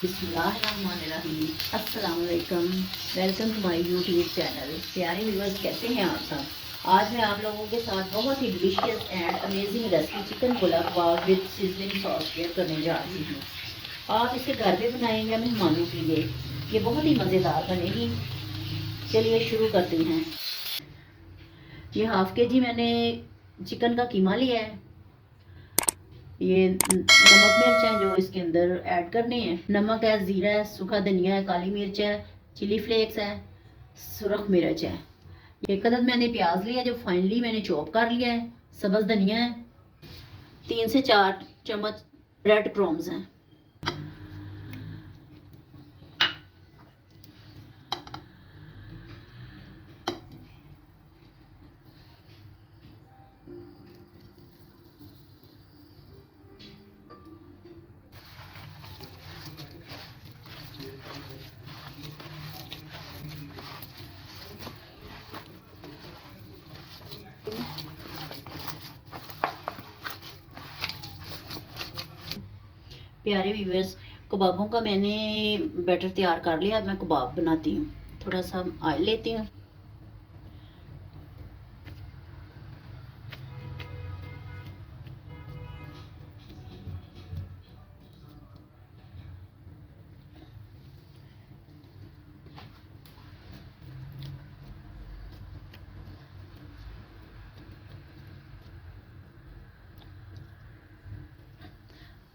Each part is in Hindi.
बिस्मिल्लाहिर्रहमानिर्रहीम। अस्सलाम वालेकुम। Welcome to my YouTube channel. प्यारे व्यूअर्स, कैसे हैं आप सब? आज मैं आप लोगों के साथ बहुत ही delicious and amazing recipe chicken pulao kebab with seasoning sauce share करने जा रही हूँ। आप इसे घर पे बनाएंगे मेहमानों के लिए, ये बहुत ही मज़ेदार बनेगी। चलिए शुरू करते हैं। ये हाफ़ के जी मैंने चिकन का कीमा लिया है। ये नमक मिर्च है जो इसके अंदर ऐड करनी है। नमक है, ज़ीरा है, सूखा धनिया है, काली मिर्च है, चिली फ्लेक्स है, सुरख मिर्च है। एक अदद मैंने प्याज लिया जो फाइनली मैंने चॉप कर लिया है। सब्ज़ धनिया है। 3 से 4 चम्मच ब्रेड क्रम्स हैं। प्यारे व्यूअर्स, कबाबों का मैंने बैटर तैयार कर लिया। अब मैं कबाब बनाती हूँ। थोड़ा सा ऑयल लेती हूँ।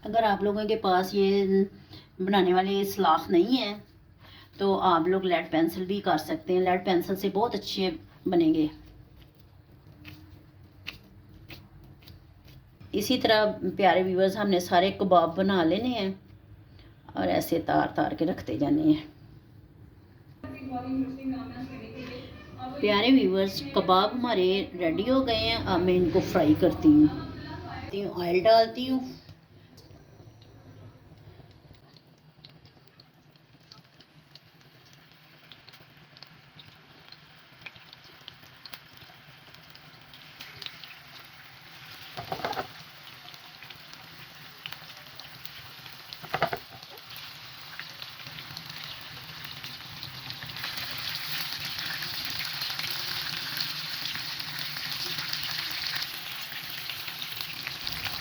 अगर आप लोगों के पास ये बनाने वाली सलाख नहीं है तो आप लोग लेड पेंसिल भी कर सकते हैं। लेड पेंसिल से बहुत अच्छे बनेंगे। इसी तरह प्यारे व्यूअर्स, हमने सारे कबाब बना लेने हैं और ऐसे तार तार के रखते जाने हैं। प्यारे व्यूअर्स, कबाब हमारे रेडी हो गए हैं। अब मैं इनको फ्राई करती हूँ। ऑयल डालती हूँ।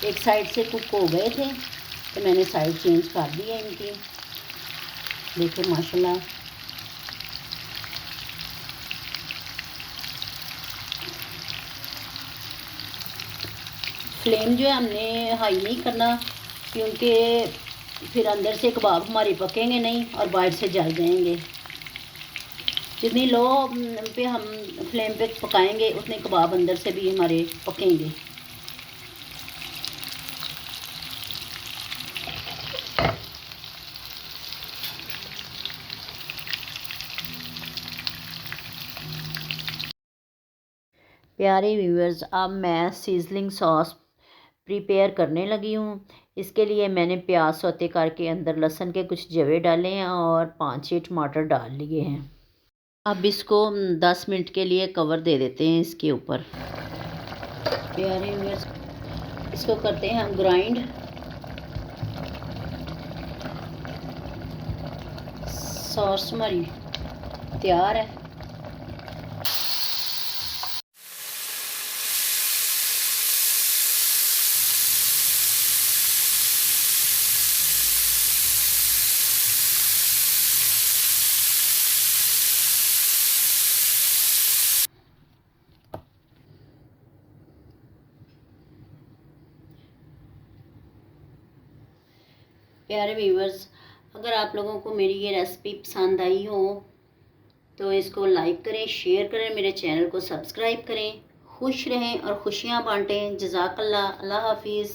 एक साइड से कुक हो गए थे तो मैंने साइड चेंज कर दी है इनकी। देखिए माशाल्लाह। फ्लेम जो है हमने हाई नहीं करना, क्योंकि फिर अंदर से कबाब हमारे पकेंगे नहीं और बाहर से जल जाएंगे। जितनी लो पे हम फ्लेम पे पकाएंगे उतने कबाब अंदर से भी हमारे पकेंगे। प्यारे व्यूअर्स, अब मैं सीजनिंग सॉस प्रिपेयर करने लगी हूँ। इसके लिए मैंने प्याज सौते करके अंदर लहसुन के कुछ जवे डाले हैं और 5-6 टमाटर डाल लिए हैं। अब इसको 10 मिनट के लिए कवर दे देते हैं इसके ऊपर। प्यारे व्यूअर्स, इसको करते हैं हम ग्राइंड। सॉस हमारी तैयार है। प्यारे व्यूअर्स, अगर आप लोगों को मेरी ये रेसिपी पसंद आई हो तो इसको लाइक करें, शेयर करें, मेरे चैनल को सब्सक्राइब करें। खुश रहें और खुशियाँ बांटें। जज़ाकल्लाह। अल्लाह हाफिज़।